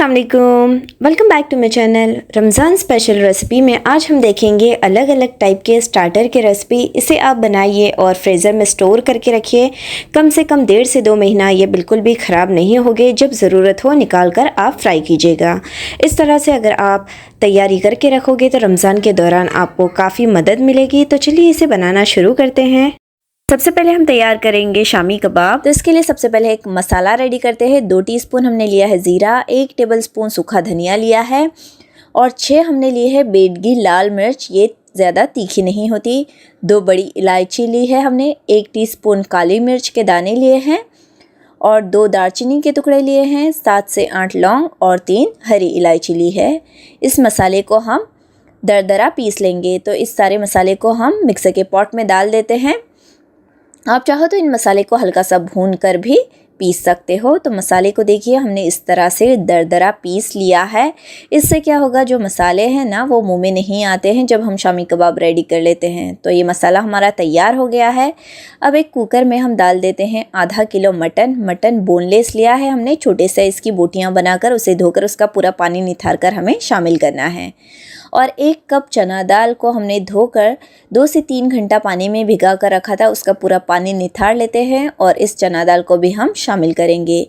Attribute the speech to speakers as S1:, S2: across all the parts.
S1: अस्सलाम वालेकुम, welcome back to my channel. Ramzan special recipe में आज हम देखेंगे अलग अलग टाइप के स्टार्टर के रेसिपी। इसे आप बनाइए और फ्रीज़र में स्टोर करके रखिए। कम से कम 1.5 से 2 महीना ये बिल्कुल भी ख़राब नहीं होंगे। जब ज़रूरत हो निकाल कर आप फ्राई कीजिएगा। इस तरह से अगर आप तैयारी करके रखोगे तो रमज़ान के दौरान आपको काफ़ी मदद मिलेगी। तो चलिए इसे बनाना शुरू करते हैं। सबसे पहले हम तैयार करेंगे शामी कबाब। तो इसके लिए सबसे पहले एक मसाला रेडी करते हैं। 2 टीस्पून हमने लिया है ज़ीरा, 1 टेबलस्पून सूखा धनिया लिया है और 6 हमने लिए है बेडगी लाल मिर्च, ये ज़्यादा तीखी नहीं होती। 2 बड़ी इलायची ली है हमने, 1 टीस्पून काली मिर्च के दाने लिए हैं और 2 दालचीनी के टुकड़े लिए हैं, 7 से 8 लौंग और 3 हरी इलायची ली है। इस मसाले को हम दरदरा पीस लेंगे। तो इस सारे मसाले को हम मिक्सर के पॉट में डाल देते हैं। आप चाहो तो इन मसाले को हल्का सा भून कर भी पीस सकते हो। तो मसाले को देखिए हमने इस तरह से दरदरा पीस लिया है। इससे क्या होगा, जो मसाले हैं ना वो मुंह में नहीं आते हैं जब हम शामी कबाब रेडी कर लेते हैं। तो ये मसाला हमारा तैयार हो गया है। अब एक कुकर में हम डाल देते हैं आधा किलो मटन बोनलेस लिया है हमने, छोटे साइज़ की बोटियाँ बनाकर उसे धोकर उसका पूरा पानी निथार कर हमें शामिल करना है। और 1 कप चना दाल को हमने धोकर 2 से 3 घंटा पानी में भिगा कर रखा था, उसका पूरा पानी निथार लेते हैं और इस चना दाल को भी हम शामिल करेंगे।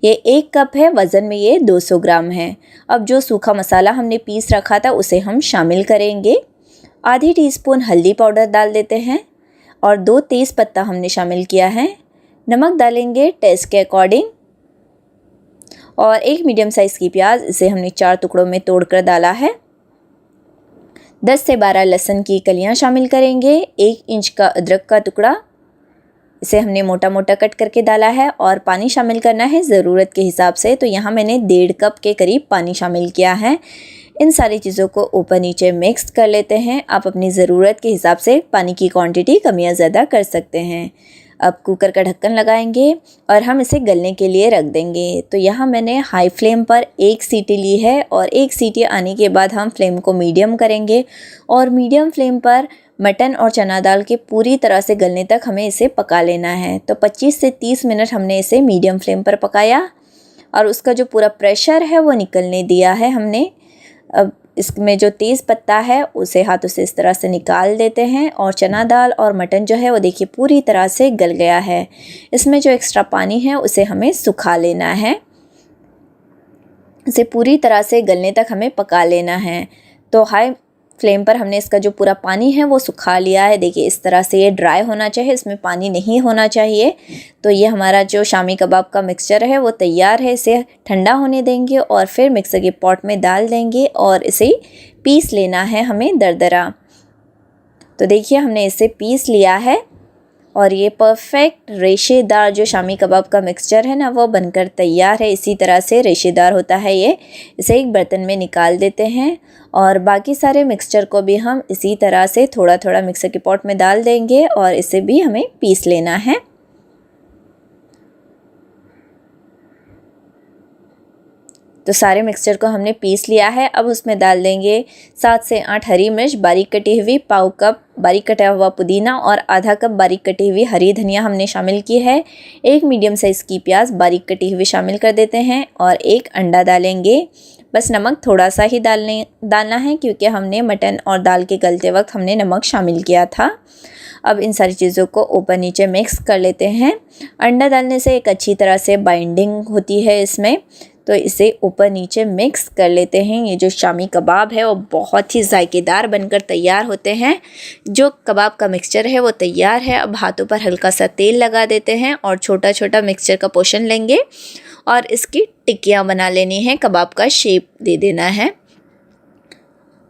S1: ये 1 कप है, वज़न में ये 200 ग्राम है। अब जो सूखा मसाला हमने पीस रखा था उसे हम शामिल करेंगे। आधी टीस्पून हल्दी पाउडर डाल देते हैं और 2 तेज़ पत्ता हमने शामिल किया है। नमक डालेंगे टेस्ट के अकॉर्डिंग और 1 मीडियम साइज़ की प्याज, इसे हमने 4 टुकड़ों में तोड़कर डाला है। 10 से 12 लहसुन की कलियां शामिल करेंगे। 1 इंच का अदरक का टुकड़ा, इसे हमने मोटा मोटा कट करके डाला है और पानी शामिल करना है ज़रूरत के हिसाब से। तो यहाँ मैंने 1.5 कप के करीब पानी शामिल किया है। इन सारी चीज़ों को ऊपर नीचे मिक्स कर लेते हैं। आप अपनी ज़रूरत के हिसाब से पानी की क्वांटिटी कम या ज़्यादा कर सकते हैं। अब कुकर का ढक्कन लगाएंगे और हम इसे गलने के लिए रख देंगे। तो यहाँ मैंने हाई फ्लेम पर 1 सीटी ली है और 1 सीटी आने के बाद हम फ्लेम को मीडियम करेंगे और मीडियम फ्लेम पर मटन और चना दाल के पूरी तरह से गलने तक हमें इसे पका लेना है। तो 25 से 30 मिनट हमने इसे मीडियम फ्लेम पर पकाया और उसका जो पूरा प्रेशर है वो निकलने दिया है हमने। अब इसमें जो तेज़ पत्ता है उसे हाथों से इस तरह से निकाल देते हैं और चना दाल और मटन जो है वो देखिए पूरी तरह से गल गया है। इसमें जो एक्स्ट्रा पानी है उसे हमें सुखा लेना है। इसे पूरी तरह से गलने तक हमें पका लेना है। तो हाई फ्लेम पर हमने इसका जो पूरा पानी है वो सुखा लिया है। देखिए इस तरह से ये ड्राई होना चाहिए, इसमें पानी नहीं होना चाहिए। तो ये हमारा जो शामी कबाब का मिक्सचर है वो तैयार है। इसे ठंडा होने देंगे और फिर मिक्सर के पॉट में डाल देंगे और इसे पीस लेना है हमें दरदरा। तो देखिए हमने इसे पीस लिया है और ये परफेक्ट रेशेदार जो शामी कबाब का मिक्सचर है ना वो बनकर तैयार है। इसी तरह से रेशेदार होता है ये। इसे एक बर्तन में निकाल देते हैं और बाकी सारे मिक्सचर को भी हम इसी तरह से थोड़ा थोड़ा मिक्सर के पॉट में डाल देंगे और इसे भी हमें पीस लेना है। तो सारे मिक्सचर को हमने पीस लिया है। अब उसमें डाल देंगे 7 से 8 हरी मिर्च बारीक कटी हुई, पाव कप बारीक कटा हुआ पुदीना और आधा कप बारीक कटी हुई हरी धनिया हमने शामिल की है। 1 मीडियम साइज़ की प्याज बारीक कटी हुई शामिल कर देते हैं और 1 अंडा डालेंगे। बस नमक थोड़ा सा ही डालना है क्योंकि हमने मटन और दाल के गलते वक्त हमने नमक शामिल किया था। अब इन सारी चीज़ों को ऊपर नीचे मिक्स कर लेते हैं। अंडा डालने से एक अच्छी तरह से बाइंडिंग होती है इसमें। तो इसे ऊपर नीचे मिक्स कर लेते हैं। ये जो शामी कबाब है वो बहुत ही जायकेदार बनकर तैयार होते हैं। जो कबाब का मिक्सचर है वो तैयार है। अब हाथों पर हल्का सा तेल लगा देते हैं और छोटा छोटा मिक्सचर का पोर्शन लेंगे और इसकी टिक्कियाँ बना लेनी है, कबाब का शेप दे देना है।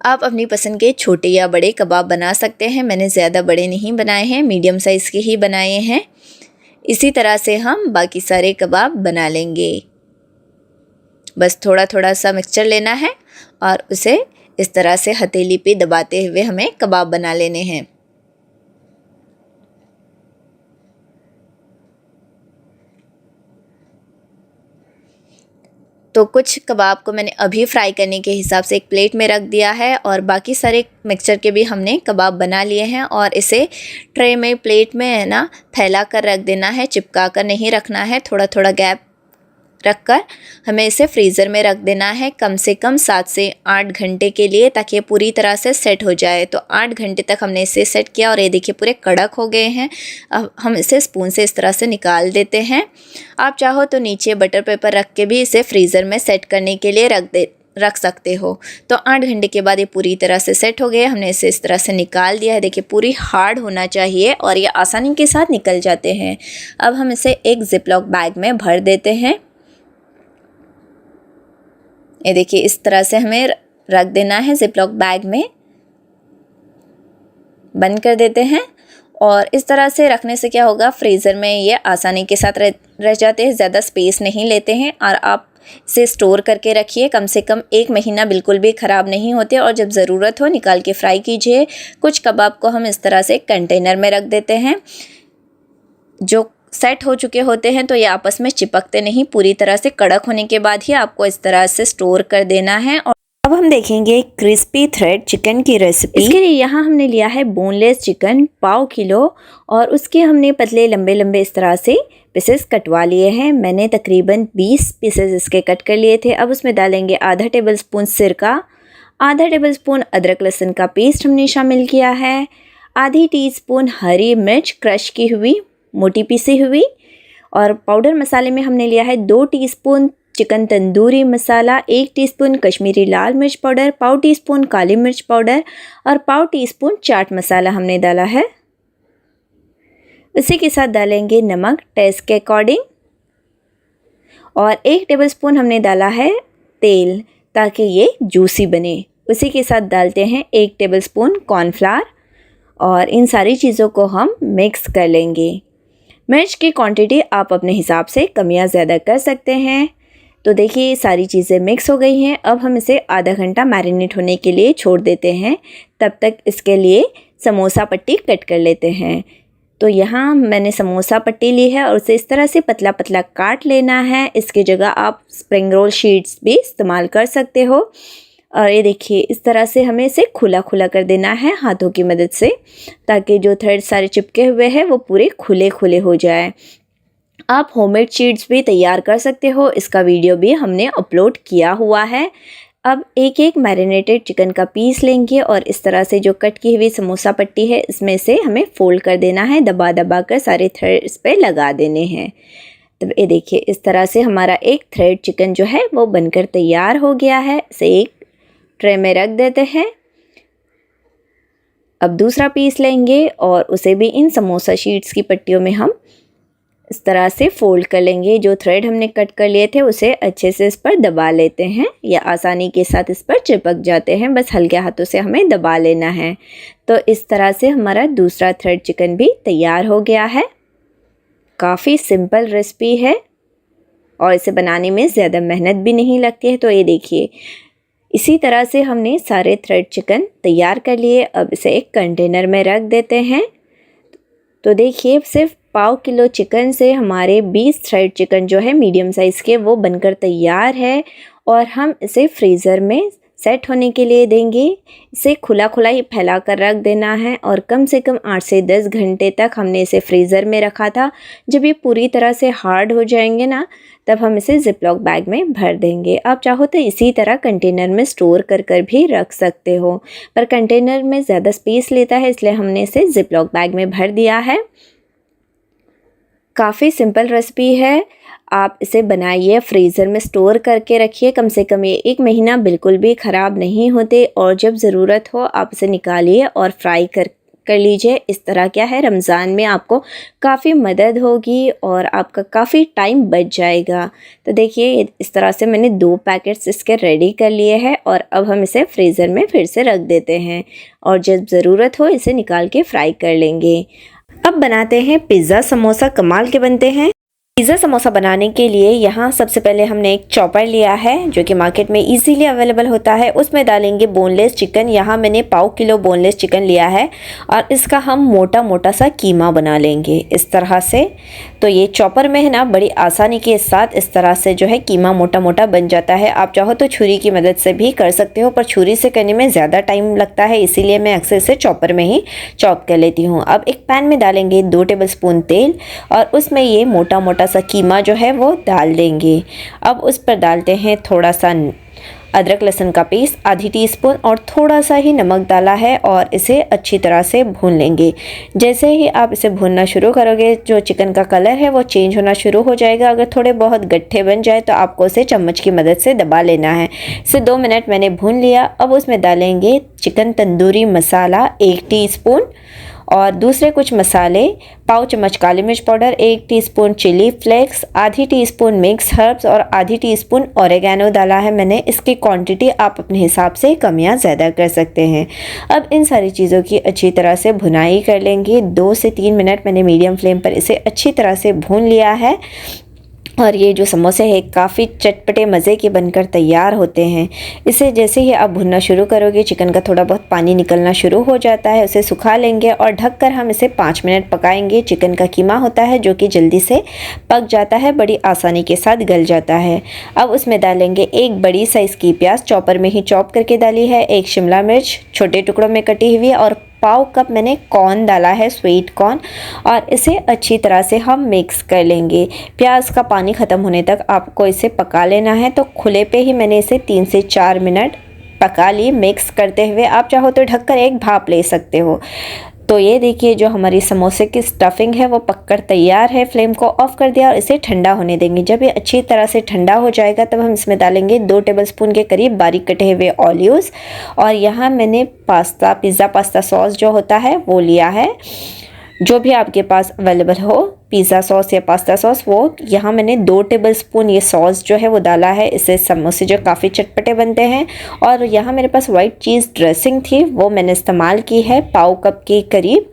S1: आप अपनी पसंद के छोटे या बड़े कबाब बना सकते हैं। मैंने ज़्यादा बड़े नहीं बनाए हैं, मीडियम साइज़ के ही बनाए हैं। इसी तरह से हम बाकी सारे कबाब बना लेंगे। बस थोड़ा थोड़ा सा मिक्सचर लेना है और उसे इस तरह से हथेली पे दबाते हुए हमें कबाब बना लेने हैं। तो कुछ कबाब को मैंने अभी फ्राई करने के हिसाब से एक प्लेट में रख दिया है और बाकी सारे मिक्सचर के भी हमने कबाब बना लिए हैं और इसे ट्रे में प्लेट में है ना फैला कर रख देना है, चिपका कर नहीं रखना है। थोड़ा थोड़ा गैप
S2: रखकर हमें इसे फ्रीज़र में रख देना है कम से कम 7 से 8 घंटे के लिए, ताकि ये पूरी तरह से सेट हो जाए। तो 8 घंटे तक हमने इसे सेट किया और ये देखिए पूरे कड़क हो गए हैं। अब हम इसे स्पून से इस तरह से निकाल देते हैं। आप चाहो तो नीचे बटर पेपर रख के भी इसे फ्रीज़र में सेट करने के लिए रख सकते हो। तो 8 घंटे के बाद ये पूरी तरह से सेट हो गए। हमने इसे इस तरह से निकाल दिया है। देखिए पूरी हार्ड होना चाहिए और ये आसानी के साथ निकल जाते हैं। अब हम इसे एक जिपलॉक बैग में भर देते हैं। ये देखिए इस तरह से हमें रख देना है जिपलॉक बैग में, बंद कर देते हैं। और इस तरह से रखने से क्या होगा, फ्रीज़र में ये आसानी के साथ रह जाते हैं, ज़्यादा स्पेस नहीं लेते हैं और आप इसे स्टोर करके रखिए। कम से कम 1 महीना बिल्कुल भी ख़राब नहीं होते और जब ज़रूरत हो निकाल के फ्राई कीजिए। कुछ कबाब को हम इस तरह से कंटेनर में रख देते हैं। जो सेट हो चुके होते हैं तो ये आपस में चिपकते नहीं, पूरी तरह से कड़क होने के बाद ही आपको इस तरह से स्टोर कर देना है। और
S1: अब हम देखेंगे क्रिस्पी थ्रेड चिकन की रेसिपी। इसके लिए यहाँ हमने लिया है बोनलेस चिकन पाव किलो और उसके हमने पतले लंबे लंबे इस तरह से पीसेस कटवा लिए हैं। मैंने तकरीबन 20 पीसेस इसके कट कर लिए थे। अब उसमें डालेंगे आधा टेबलस्पून सिरका, आधा टेबलस्पून अदरक लहसुन का पेस्ट हमने शामिल किया है, आधी टीस्पून हरी मिर्च क्रश की हुई मोटी पीसी हुई, और पाउडर मसाले में हमने लिया है 2 teaspoon chicken tandoori masala, 1 teaspoon Kashmiri लाल मिर्च पाउडर, पाव टीस्पून काली मिर्च पाउडर और पाव टीस्पून चाट मसाला हमने डाला है। उसी के साथ डालेंगे नमक टेस्ट के अकॉर्डिंग और 1 टेबलस्पून हमने डाला है तेल ताकि ये जूसी बने। उसी के साथ डालते हैं 1 टेबलस्पून कॉर्नफ्लावर और इन सारी चीज़ों को हम मिक्स कर लेंगे। मिर्च की क्वांटिटी आप अपने हिसाब से कम या ज़्यादा कर सकते हैं। तो देखिए सारी चीज़ें मिक्स हो गई हैं। अब हम इसे आधा घंटा मैरिनेट होने के लिए छोड़ देते हैं। तब तक इसके लिए समोसा पट्टी कट कर लेते हैं। तो यहाँ मैंने समोसा पट्टी ली है और उसे इस तरह से पतला पतला काट लेना है। इसकी जगह आप स्प्रिंग रोल शीट्स भी इस्तेमाल कर सकते हो। और ये देखिए इस तरह से हमें इसे खुला खुला कर देना है हाथों की मदद से, ताकि जो थ्रेड सारे चिपके हुए हैं वो पूरे खुले खुले हो जाए। आप होममेड शीट्स भी तैयार कर सकते हो, इसका वीडियो भी हमने अपलोड किया हुआ है। अब एक एक मैरिनेटेड चिकन का पीस लेंगे और इस तरह से जो कट की हुई समोसा पट्टी है इसमें से हमें फोल्ड कर देना है, दबा दबा कर सारे थ्रेड्स पे लगा देने हैं। तो ये देखिए इस तरह से हमारा एक थ्रेड चिकन जो है वो बनकर तैयार हो गया है। इसे एक ट्रे में रख देते हैं। अब दूसरा पीस लेंगे और उसे भी इन समोसा शीट्स की पट्टियों में हम इस तरह से फोल्ड कर लेंगे। जो थ्रेड हमने कट कर लिए थे उसे अच्छे से इस पर दबा लेते हैं, या आसानी के साथ इस पर चिपक जाते हैं, बस हल्के हाथों से हमें दबा लेना है। तो इस तरह से हमारा दूसरा थ्रेड चिकन भी तैयार हो गया है। काफ़ी सिंपल रेसिपी है और इसे बनाने में ज़्यादा मेहनत भी नहीं लगती है। तो ये देखिए इसी तरह से हमने सारे थ्रेड चिकन तैयार कर लिए। अब इसे एक कंटेनर में रख देते हैं। तो देखिए सिर्फ पाव किलो चिकन से हमारे 20 थ्रेड चिकन जो है मीडियम साइज़ के वो बनकर तैयार है और हम इसे फ्रीज़र में सेट होने के लिए देंगे। इसे खुला खुला ही फैला कर रख देना है और कम से कम 8 से 10 घंटे तक हमने इसे फ्रीज़र में रखा था। जब ये पूरी तरह से हार्ड हो जाएंगे ना तब हम इसे जिपलॉक बैग में भर देंगे। आप चाहो तो इसी तरह कंटेनर में स्टोर कर कर भी रख सकते हो, पर कंटेनर में ज़्यादा स्पेस लेता है इसलिए हमने इसे जिपलॉक बैग में भर दिया है। काफ़ी सिंपल रेसिपी है, आप इसे बनाइए, फ्रीज़र में स्टोर करके रखिए। कम से कम ये 1 महीना बिल्कुल भी ख़राब नहीं होते और जब ज़रूरत हो आप इसे निकालिए और फ्राई कर लीजिए। इस तरह क्या है रमज़ान में आपको काफ़ी मदद होगी और आपका काफ़ी टाइम बच जाएगा। तो देखिए इस तरह से मैंने 2 पैकेट्स इसके रेडी कर लिए हैं और अब हम इसे फ्रीज़र में फिर से रख देते हैं और जब ज़रूरत हो इसे निकाल के फ्राई कर लेंगे। अब बनाते हैं पिज़्ज़ा समोसा, कमाल के बनते हैं। पिज़्ज़ा समोसा बनाने के लिए यहाँ सबसे पहले हमने एक चॉपर लिया है जो कि मार्केट में इजीली अवेलेबल होता है। उसमें डालेंगे बोनलेस चिकन। यहाँ मैंने पाव किलो बोनलेस चिकन लिया है और इसका हम मोटा मोटा सा कीमा बना लेंगे इस तरह से। तो ये चॉपर में है ना बड़ी आसानी के साथ इस तरह से जो है कीमा मोटा मोटा बन जाता है। आप चाहो तो छुरी की मदद से भी कर सकते हो, पर छुरी से करने में ज़्यादा टाइम लगता है, इसीलिए मैं अक्सर इसे चॉपर में ही चॉप कर लेती हूँ। अब एक पैन में डालेंगे 2 टेबलस्पून तेल और उसमें ये मोटा मोटा सा कीमा जो है वो डाल देंगे। अब उस पर डालते हैं थोड़ा सा अदरक लहसुन का पेस्ट, आधी टीस्पून, और थोड़ा सा ही नमक डाला है और इसे अच्छी तरह से भून लेंगे। जैसे ही आप इसे भूनना शुरू करोगे जो चिकन का कलर है वो चेंज होना शुरू हो जाएगा। अगर थोड़े बहुत गट्ठे बन जाए तो आपको इसे चम्मच की मदद से दबा लेना है। इसे 2 मिनट मैंने भून लिया। अब उसमें डालेंगे चिकन तंदूरी मसाला 1 टीस्पून और दूसरे कुछ मसाले, पाव चम्मच काली मिर्च पाउडर, 1 टीस्पून चिली फ्लेक्स, आधी टीस्पून मिक्स हर्ब्स और आधी टीस्पून ओरेगानो डाला है मैंने। इसकी क्वांटिटी आप अपने हिसाब से कम या ज़्यादा कर सकते हैं। अब इन सारी चीज़ों की अच्छी तरह से भुनाई कर लेंगे। 2 से 3 मिनट मैंने मीडियम फ्लेम पर इसे अच्छी तरह से भून लिया है। और ये जो समोसे हैं काफ़ी चटपटे मज़े के बनकर तैयार होते हैं। इसे जैसे ही आप भुनना शुरू करोगे चिकन का थोड़ा बहुत पानी निकलना शुरू हो जाता है, उसे सुखा लेंगे और ढककर हम इसे 5 मिनट पकाएंगे। चिकन का कीमा होता है जो कि जल्दी से पक जाता है, बड़ी आसानी के साथ गल जाता है। अब उसमें डालेंगे 1 बड़ी साइज़ की प्याज चॉपर में ही चॉप करके डाली है, 1 शिमला मिर्च छोटे टुकड़ों में कटी हुई है और पाव कप मैंने कॉर्न डाला है, स्वीट कॉर्न, और इसे अच्छी तरह से हम मिक्स कर लेंगे। प्याज का पानी ख़त्म होने तक आपको इसे पका लेना है। तो खुले पे ही मैंने इसे 3 से 4 मिनट पका ली मिक्स करते हुए। आप चाहो तो ढककर एक भाप ले सकते हो। तो ये देखिए जो हमारी समोसे की स्टफिंग है वो पककर तैयार है। फ्लेम को ऑफ कर दिया और इसे ठंडा होने देंगे। जब ये अच्छी तरह से ठंडा हो जाएगा तब हम इसमें डालेंगे 2 टेबलस्पून के करीब बारीक कटे हुए ऑलिव्स, और यहाँ मैंने पिज़्ज़ा पास्ता सॉस जो होता है वो लिया है। जो भी आपके पास अवेलेबल हो, पिज़्ज़ा सॉस या पास्ता सॉस, वो यहाँ मैंने 2 टेबलस्पून ये सॉस जो है वो डाला है। इससे समोसे जो काफ़ी चटपटे बनते हैं। और यहाँ मेरे पास वाइट चीज़ ड्रेसिंग थी, वो मैंने इस्तेमाल की है पाव कप के करीब।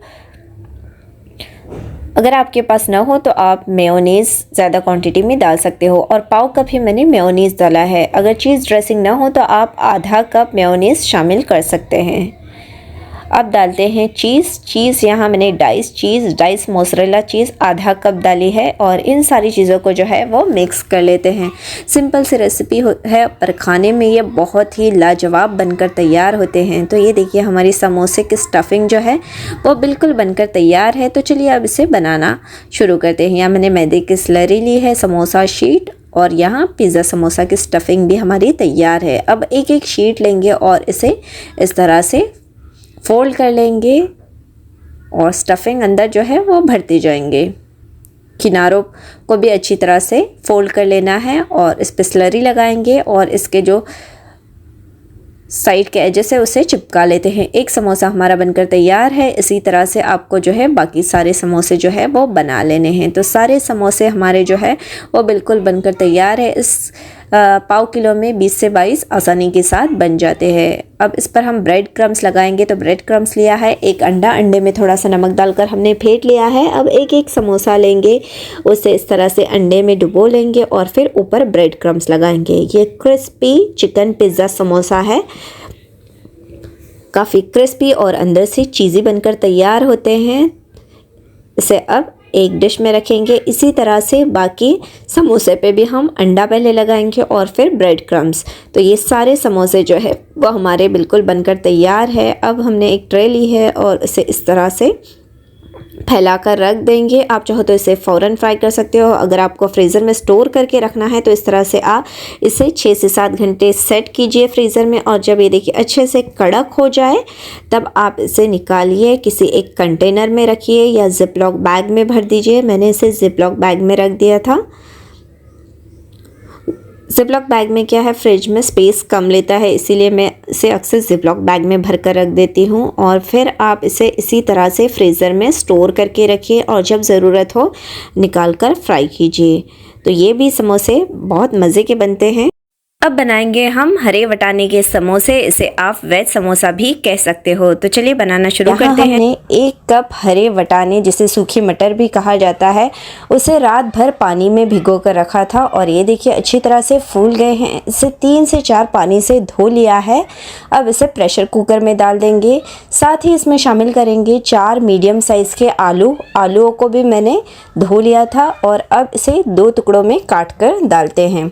S1: अगर आपके पास ना हो तो आप मेयोनीज़ ज़्यादा क्वांटिटी में डाल सकते हो, और पाव कप ही मैंने मेयोनीज़ डाला है। अगर चीज़ ड्रेसिंग ना हो तो आप आधा कप मेयोनीज़ शामिल कर सकते हैं। अब डालते हैं चीज़ यहाँ मैंने डाइस मोज़रेला चीज़ आधा कप डाली है, और इन सारी चीज़ों को जो है वो मिक्स कर लेते हैं। सिंपल सी रेसिपी है पर खाने में ये बहुत ही लाजवाब बनकर तैयार होते हैं। तो ये देखिए हमारी समोसे की स्टफिंग जो है वो बिल्कुल बनकर तैयार है। तो चलिए अब इसे बनाना शुरू करते हैं। यहाँ मैंने मैदे की स्लरी ली है, समोसा शीट, और यहाँ पिज़्ज़ा समोसा की स्टफिंग भी हमारी तैयार है। अब एक एक शीट लेंगे और इसे इस तरह से फोल्ड कर लेंगे और स्टफिंग अंदर जो है वो भरते जाएंगे। किनारों को भी अच्छी तरह से फोल्ड कर लेना है और इस पर स्लरी लगाएंगे और इसके जो साइड के एजेस है उसे चिपका लेते हैं। एक समोसा हमारा बनकर तैयार है। इसी तरह से आपको जो है बाकी सारे समोसे जो है वो बना लेने हैं। तो सारे समोसे हमारे जो है वो बिल्कुल बनकर तैयार है। इस पाव किलो में 20 से 22 आसानी के साथ बन जाते हैं। अब इस पर हम ब्रेड क्रम्स लगाएंगे। तो ब्रेड क्रम्स लिया है, 1 अंडे में थोड़ा सा नमक डालकर हमने फेंट लिया है। अब एक एक समोसा लेंगे, उसे इस तरह से अंडे में डुबो लेंगे और फिर ऊपर ब्रेड क्रम्स लगाएंगे। ये क्रिस्पी चिकन पिज़्ज़ा समोसा है, काफ़ी क्रिस्पी और अंदर से चीज़ी बनकर तैयार होते हैं। इसे अब एक डिश में रखेंगे। इसी तरह से बाकी समोसे पे भी हम अंडा पहले लगाएंगे और फिर ब्रेड क्रम्स। तो ये सारे समोसे जो है वो हमारे बिल्कुल बनकर तैयार है। अब हमने एक ट्रे ली है और इसे इस तरह से फैलाकर रख देंगे। आप चाहो तो इसे फ़ौरन फ्राई कर सकते हो। अगर आपको फ्रीज़र में स्टोर करके रखना है तो इस तरह से आप इसे 6 से 7 घंटे सेट कीजिए फ्रीज़र में, और जब ये देखिए अच्छे से कड़क हो जाए तब आप इसे निकालिए, किसी एक कंटेनर में रखिए या ज़िप-लॉक बैग में भर दीजिए। मैंने इसे ज़िप-लॉक बैग में रख दिया था। ज़िप-लॉक बैग में क्या है, फ्रिज में स्पेस कम लेता है, इसीलिए मैं इसे अक्सर ज़िप-लॉक बैग में भर कर रख देती हूँ। और फिर आप इसे इसी तरह से फ्रीज़र में स्टोर करके रखिए और जब ज़रूरत हो निकाल कर फ्राई कीजिए। तो ये भी समोसे बहुत मज़े के बनते हैं। अब बनाएंगे हम हरे वटाने के समोसे। इसे आप वेज समोसा भी कह सकते हो। तो चलिए बनाना शुरू करते हैं। हमने 1 कप हरे वटाने, जिसे सूखी मटर भी कहा जाता है, उसे रात भर पानी में भिगो कर रखा था और ये देखिए अच्छी तरह से फूल गए हैं। इसे 3 से 4 पानी से धो लिया है। अब इसे प्रेशर कुकर में डाल देंगे। साथ ही इसमें शामिल करेंगे 4 मीडियम साइज़ के आलूओं को भी मैंने धो लिया था और अब इसे 2 टुकड़ों में काट कर डालते हैं।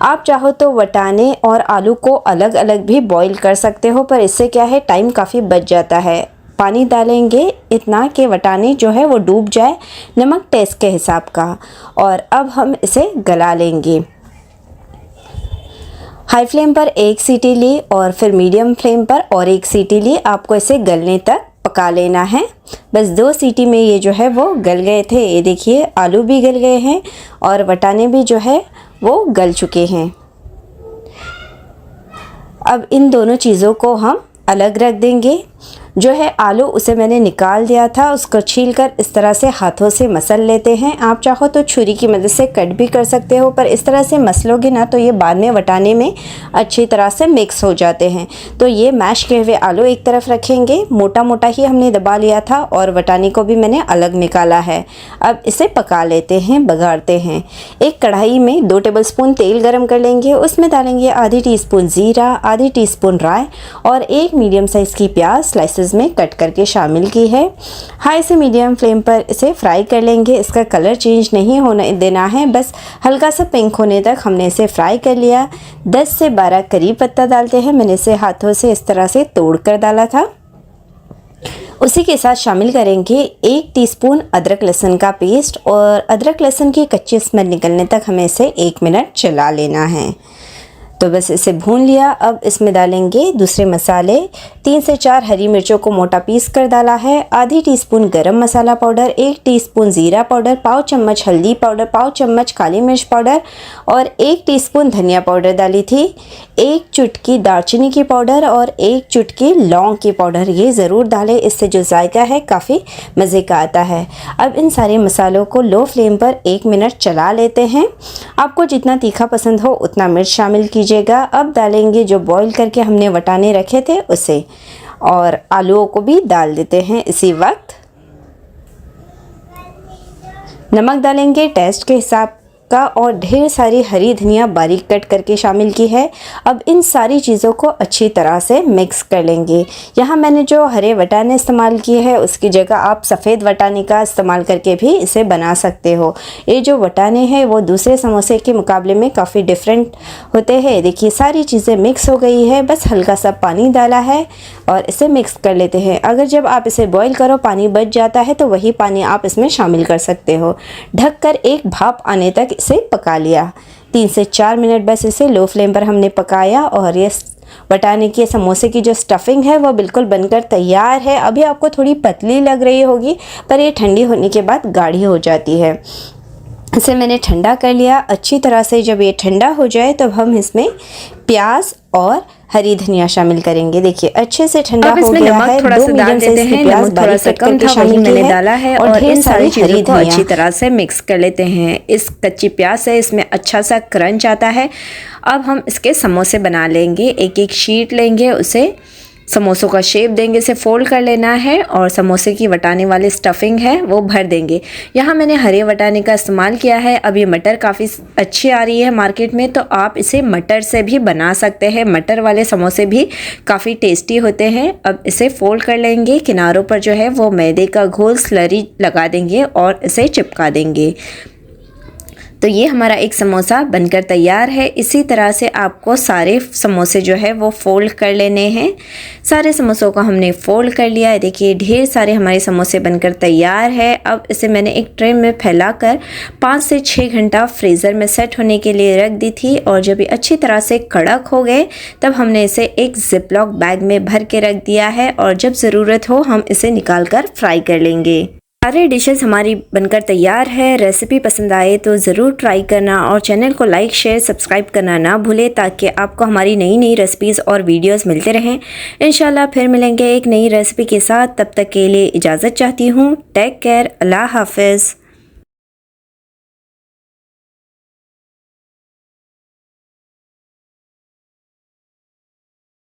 S1: आप चाहो तो वटाने और आलू को अलग अलग भी बॉईल कर सकते हो, पर इससे क्या है टाइम काफ़ी बच जाता है। पानी डालेंगे इतना कि वटाने जो है वो डूब जाए, नमक टेस्ट के हिसाब का। और अब हम इसे गला लेंगे। हाई फ्लेम पर एक सीटी ली और फिर मीडियम फ्लेम पर और एक सीटी ली। आपको इसे गलने तक पका लेना है। बस 2 सीटी में ये जो है वो गल गए थे। ये देखिए आलू भी गल गए हैं और वटाने भी जो है वो गल चुके हैं। अब इन दोनों चीज़ों को हम अलग रख देंगे। जो है आलू उसे मैंने निकाल दिया था, उसको छीलकर इस तरह से हाथों से मसल लेते हैं। आप चाहो तो छुरी की मदद से कट भी कर सकते हो, पर इस तरह से मसलोगे ना तो ये बाद में वटाने में अच्छी तरह से मिक्स हो जाते हैं। तो ये मैश किए हुए आलू एक तरफ रखेंगे। मोटा मोटा ही हमने दबा लिया था और वटाने को भी मैंने अलग निकाला है। अब इसे पका लेते हैं, बघाड़ते हैं। एक कढ़ाई में 2 टेबलस्पून तेल गरम कर लेंगे। उसमें डालेंगे आधी टीस्पून ज़ीरा, आधी टीस्पून राई और एक मीडियम साइज़ की प्याज स्लाइसेस में कट करके शामिल की है। हाई से मीडियम फ्लेम पर इसे फ्राई कर लेंगे। इसका कलर चेंज नहीं होने देना है, बस हल्का सा पिंक होने तक हमने इसे फ्राई कर लिया। 10 से 12 करी पत्ता डालते हैं। मैंने इसे हाथों से इस तरह से तोड़ कर डाला था। उसी के साथ शामिल करेंगे 1 टीस्पून अदरक लहसुन का पेस्ट और अदरक लहसुन की कच्ची स्मेल निकलने तक हमें इसे 1 मिनट चला लेना है। तो बस इसे भून लिया। अब इसमें डालेंगे दूसरे मसाले। 3 से 4 हरी मिर्चों को मोटा पीस कर डाला है। आधी टीस्पून गरम मसाला पाउडर, 1 टीस्पून ज़ीरा पाउडर, पाव चम्मच हल्दी पाउडर, पाव चम्मच काली मिर्च पाउडर और 1 टीस्पून धनिया पाउडर डाली थी। 1 चुटकी दालचीनी की पाउडर और 1 चुटकी लौंग की पाउडर। ये ज़रूर डालें, इससे जो जायका है काफ़ी मज़े का आता है। अब इन सारे मसालों को लो फ्लेम पर 1 मिनट चला लेते हैं। आपको जितना तीखा पसंद हो उतना मिर्च शामिल कीजिए। अब डालेंगे जो बॉईल करके हमने वटाने रखे थे उसे और आलूओं को भी डाल देते हैं इसी वक्त। नमक डालेंगे टेस्ट के हिसाब का और ढेर सारी हरी धनिया बारीक कट करके शामिल की है। अब इन सारी चीज़ों को अच्छी तरह से मिक्स कर लेंगे। यहाँ मैंने जो हरे वटाने इस्तेमाल किए हैं उसकी जगह आप सफ़ेद वटाने का इस्तेमाल करके भी इसे बना सकते हो। ये जो वटाने हैं वो दूसरे समोसे के मुकाबले में काफ़ी डिफरेंट होते हैं। देखिए सारी चीज़ें मिक्स हो गई है, बस हल्का सा पानी डाला है और इसे मिक्स कर लेते हैं। अगर जब आप इसे बॉईल करो पानी बच जाता है तो वही पानी आप इसमें शामिल कर सकते हो। ढककर एक भाप आने तक इसे पका लिया। 3 से 4 मिनट बस इसे लो फ्लेम पर हमने पकाया और ये वटाने के समोसे की जो स्टफिंग है वो बिल्कुल बनकर तैयार है। अभी आपको थोड़ी पतली लग रही होगी पर ये ठंडी होने के बाद गाढ़ी हो जाती है। इसे मैंने ठंडा कर लिया अच्छी तरह से। जब ये ठंडा हो जाए तब हम इसमें प्याज और हरी धनिया शामिल करेंगे। देखिए अच्छे से ठंडा हो गया है।
S2: थोड़ा सा डाल देते हैं, नमक थोड़ा सा कम था वही मैंने डाला है और इन सारी चीज़ों को अच्छी तरह से मिक्स कर लेते हैं। इस कच्ची प्याज से इसमें अच्छा सा क्रंच आता है। अब हम इसके समोसे बना लेंगे। एक एक शीट लेंगे, उसे समोसों का शेप देंगे, इसे फोल्ड कर लेना है और समोसे की वटाने वाली स्टफिंग है वो भर देंगे। यहाँ मैंने हरे वटाने का इस्तेमाल किया है। अब ये मटर काफ़ी अच्छी आ रही है मार्केट में, तो आप इसे मटर से भी बना सकते हैं। मटर वाले समोसे भी काफ़ी टेस्टी होते हैं। अब इसे फोल्ड कर लेंगे। किनारों पर जो है वो मैदे का घोल स्लरी लगा देंगे और इसे चिपका देंगे। तो ये हमारा एक समोसा बनकर तैयार है। इसी तरह से आपको सारे समोसे जो है वो फोल्ड कर लेने हैं। सारे समोसों को हमने फोल्ड कर लिया है। देखिए ढेर सारे हमारे समोसे बनकर तैयार है। अब इसे मैंने एक ट्रे में फैलाकर 5 से 6 घंटा फ्रीज़र में सेट होने के लिए रख दी थी और जब ये अच्छी तरह से कड़क हो गए तब हमने इसे एक जिपलॉक बैग में भर के रख दिया है और जब ज़रूरत हो हम इसे निकाल कर फ्राई कर लेंगे। सारे डिशेस हमारी बनकर तैयार है। रेसिपी पसंद आए तो ज़रूर ट्राई करना और चैनल को लाइक शेयर सब्सक्राइब करना ना भूलें ताकि आपको हमारी नई नई रेसिपीज़ और वीडियोस मिलते रहें। इंशाल्लाह फिर मिलेंगे एक नई रेसिपी के साथ। तब तक के लिए इजाज़त चाहती हूँ। Take care. अल्लाह हाफ़िज़।